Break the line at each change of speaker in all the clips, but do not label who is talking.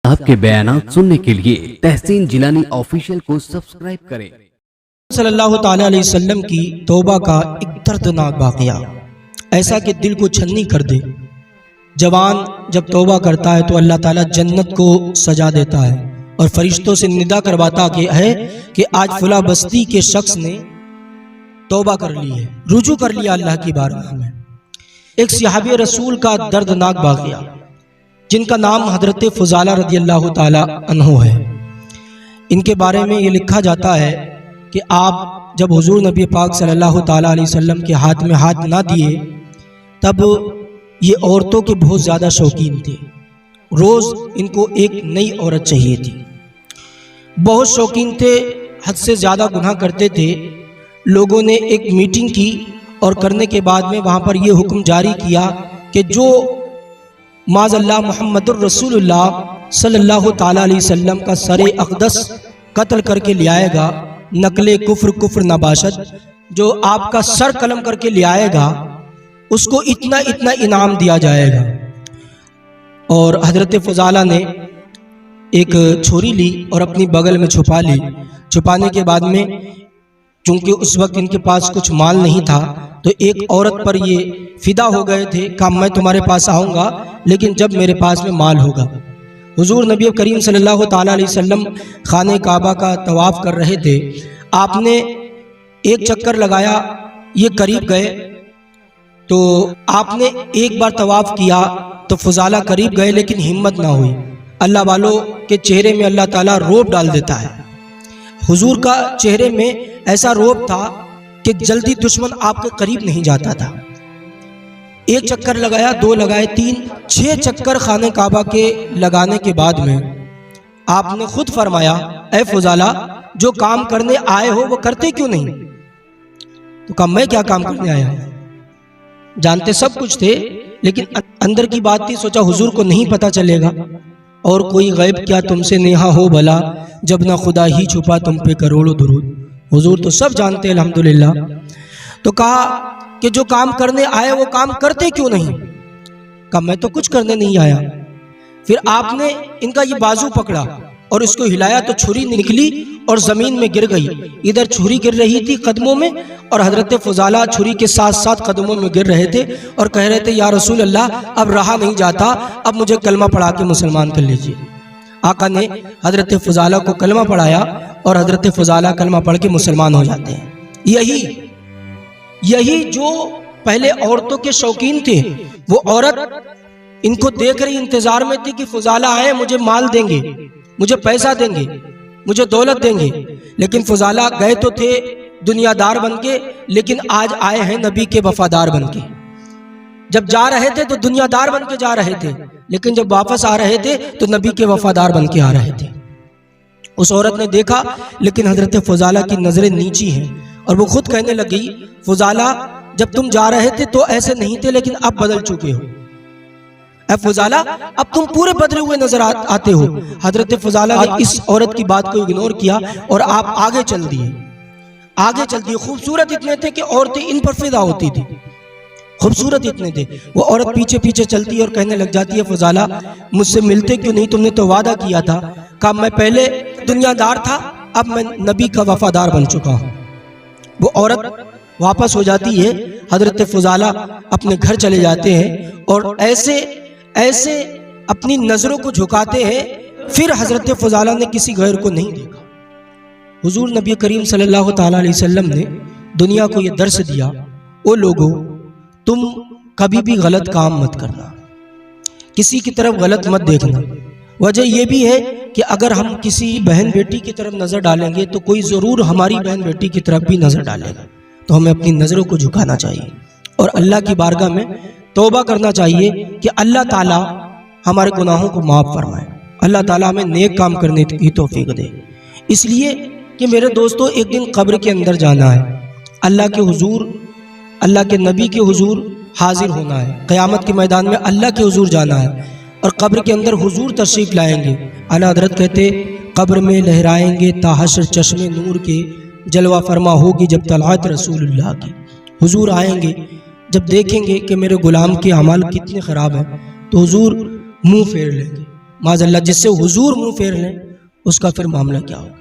آپ کے بیانات سننے کے لیے تحسین جیلانی آفیشیل کو سبسکرائب کریں۔
صلی اللہ تعالیٰ علیہ وسلم کی توبہ کا ایک دردناک واقعہ ایسا کہ دل کو چھنی کر دے۔ جوان جب توبہ کرتا ہے تو اللہ تعالیٰ جنت کو سجا دیتا ہے اور فرشتوں سے ندا کرواتا کہ آج فلاں بستی کے شخص نے توبہ کر لی ہے، رجوع کر لیا اللہ کی بارگاہ میں۔ ایک صحابی رسول کا دردناک واقعہ جن کا نام حضرت فضالہ رضی اللہ تعالیٰ عنہ ہے، ان کے بارے میں یہ لکھا جاتا ہے کہ آپ جب حضور نبی پاک صلی اللہ تعالیٰ علیہ وسلم کے ہاتھ میں ہاتھ نہ دیے تب یہ عورتوں کے بہت زیادہ شوقین تھے۔ روز ان کو ایک نئی عورت چاہیے تھی، بہت شوقین تھے، حد سے زیادہ گناہ کرتے تھے۔ لوگوں نے ایک میٹنگ کی اور کرنے کے بعد میں وہاں پر یہ حکم جاری کیا کہ جو معاذ اللہ محمد الرسول اللہ صلی اللہ تعالیٰ علیہ وسلم کا سر اقدس قتل کر کے لے آئے گا، نقل کفر نباشد، جو آپ کا سر قلم کر کے لے آئے گا اس کو اتنا انعام دیا جائے گا۔ اور حضرت فضالہ نے ایک چھری لی اور اپنی بغل میں چھپا لی۔ چھپانے کے بعد میں چونکہ اس وقت ان کے پاس کچھ مال نہیں تھا تو ایک عورت پر یہ فدا ہو گئے تھے، کہا میں تمہارے پاس آؤں گا لیکن جب میرے پاس میں مال ہوگا۔ حضور نبی کریم صلی اللہ تعالیٰ علیہ وسلم خانہ کعبہ کا طواف کر رہے تھے، آپ نے ایک چکر لگایا، یہ قریب گئے تو آپ نے ایک بار طواف کیا تو فضالہ قریب گئے لیکن ہمت نہ ہوئی۔ اللہ والوں کے چہرے میں اللہ تعالیٰ روب ڈال دیتا ہے۔ حضور کا چہرے میں ایسا روب تھا کہ جلدی دشمن آپ کے قریب نہیں جاتا تھا۔ ایک چکر لگایا، دو لگائے، تین، 6 چکر خانہ کعبہ کے لگانے کے بعد میں آپ نے خود فرمایا اے فضالہ جو کام کرنے آئے ہو وہ کرتے کیوں نہیں؟ تو کہا میں کیا کام کرنے آیا ہوں؟ جانتے سب کچھ تھے لیکن اندر کی بات تھی، سوچا حضور کو نہیں پتا چلے گا، اور کوئی غیب کیا تم سے نیہا ہو بھلا، جب نہ خدا ہی چھپا تم پہ کروڑوں درود۔ حضور تو سب جانتے ہیں الحمدللہ۔ تو کہا کہ جو کام کرنے آئے وہ کام کرتے کیوں نہیں؟ کہا میں تو کچھ کرنے نہیں آیا۔ پھر آپ نے ان کا یہ بازو پکڑا اور اس کو ہلایا تو چھری نکلی اور زمین میں گر گئی۔ ادھر چھری گر رہی تھی قدموں میں اور حضرت فضالہ چھری کے ساتھ ساتھ قدموں میں گر رہے تھے اور کہہ رہے تھے یا رسول اللہ اب رہا نہیں جاتا، اب مجھے کلمہ پڑھا کے مسلمان کر لیجیے۔ آقا نے حضرت فضالہ کو کلمہ پڑھایا اور حضرت فضالہ کلمہ پڑھ کے مسلمان ہو جاتے ہیں۔ یہی جو پہلے عورتوں کے شوقین تھے، وہ عورت ان کو دیکھ رہی انتظار میں تھی کہ فضالہ آئے، مجھے مال دیں گے، مجھے پیسہ دیں گے، مجھے دولت دیں گے، لیکن فضالہ گئے تو تھے دنیا دار بن کے، لیکن آج آئے ہیں نبی کے وفادار بن کے۔ جب جا رہے تھے تو دنیا دار بن کے جا رہے تھے، لیکن جب واپس آ رہے تھے تو نبی کے وفادار بن کے آ رہے تھے۔ اس عورت نے دیکھا لیکن حضرت فضالہ کی نظریں نیچی ہیں اور وہ خود کہنے لگی فضالہ جب تم جا رہے تھے تو ایسے نہیں تھے لیکن اب بدل چکے ہو۔ اے فضالہ اب تم پورے بدلے ہوئے نظر آتے ہو۔ حضرت فضالہ نے اس عورت کی بات کو اگنور کیا اور آپ آگے چل دیے۔ خوبصورت اتنے تھے کہ عورتیں ان پر فدا ہوتی تھی، خوبصورت اتنے تھے۔ وہ عورت پیچھے پیچھے چلتی ہے اور کہنے لگ جاتی ہے فضالہ مجھ سے ملتے کیوں نہیں؟ تم نے تو وعدہ کیا تھا۔ کہا میں پہلے دنیا دار تھا، اب میں نبی کا وفادار بن چکا ہوں۔ وہ عورت واپس ہو جاتی ہے، حضرت فضالہ اپنے گھر چلے جاتے ہیں اور ایسے اپنی نظروں کو جھکاتے ہیں۔ پھر حضرت فضالہ نے کسی غیر کو نہیں دیکھا۔ حضور نبی کریم صلی اللہ تعالیٰ علیہ وسلم نے دنیا کو یہ درس دیا، او لوگوں تم کبھی بھی غلط کام مت کرنا، کسی کی طرف غلط مت دیکھنا۔ وجہ یہ بھی ہے کہ اگر ہم کسی بہن بیٹی کی طرف نظر ڈالیں گے تو کوئی ضرور ہماری بہن بیٹی کی طرف بھی نظر ڈالے گا، تو ہمیں اپنی نظروں کو جھکانا چاہیے اور اللہ کی بارگاہ میں توبہ کرنا چاہیے کہ اللہ تعالیٰ ہمارے گناہوں کو معاف فرمائے، اللہ تعالیٰ ہمیں نیک کام کرنے کی توفیق دے۔ اس لیے کہ میرے دوستو ایک دن قبر کے اندر جانا ہے، اللہ کے حضور، اللہ کے نبی کے حضور حاضر ہونا ہے، قیامت کے میدان میں اللہ کے حضور جانا ہے اور قبر کے اندر حضور تشریف لائیں گے۔ اعلیٰ حضرت کہتے قبر میں لہرائیں گے تا حشر چشم نور کے، جلوہ فرما ہوگی جب طلعت رسول اللہ کی۔ حضور آئیں گے، جب دیکھیں گے کہ میرے غلام کے اعمال کتنے خراب ہیں تو حضور منہ پھیر لیں گے معاذ اللہ جس سے حضور منہ پھیر لیں اس کا پھر معاملہ کیا ہوگا؟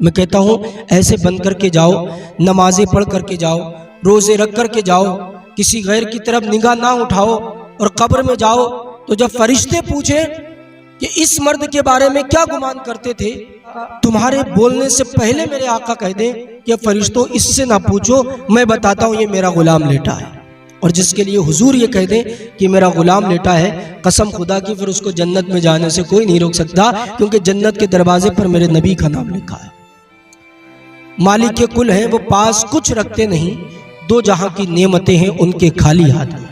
میں کہتا ہوں ایسے بند کر کے جاؤ، نمازیں پڑھ کر کے جاؤ، روزے رکھ کر کے جاؤ، کسی غیر کی طرف نگاہ نہ اٹھاؤ، اور قبر میں جاؤ تو جب فرشتے پوچھیں کہ اس مرد کے بارے میں کیا گمان کرتے تھے، تمہارے بولنے سے پہلے میرے آقا کہہ دیں کہ فرشتوں اس سے نہ پوچھو، میں بتاتا ہوں یہ میرا غلام لیٹا ہے، اور جس کے لیے حضور یہ کہہ دیں کہ میرا غلام لیٹا ہے، قسم خدا کی پھر اس کو جنت میں جانے سے کوئی نہیں روک سکتا، کیونکہ جنت کے دروازے پر میرے نبی کا نام لکھا ہے۔ مالک کے کل ہیں وہ پاس کچھ رکھتے نہیں، دو جہاں کی نعمتیں ہیں ان کے خالی ہاتھ میں۔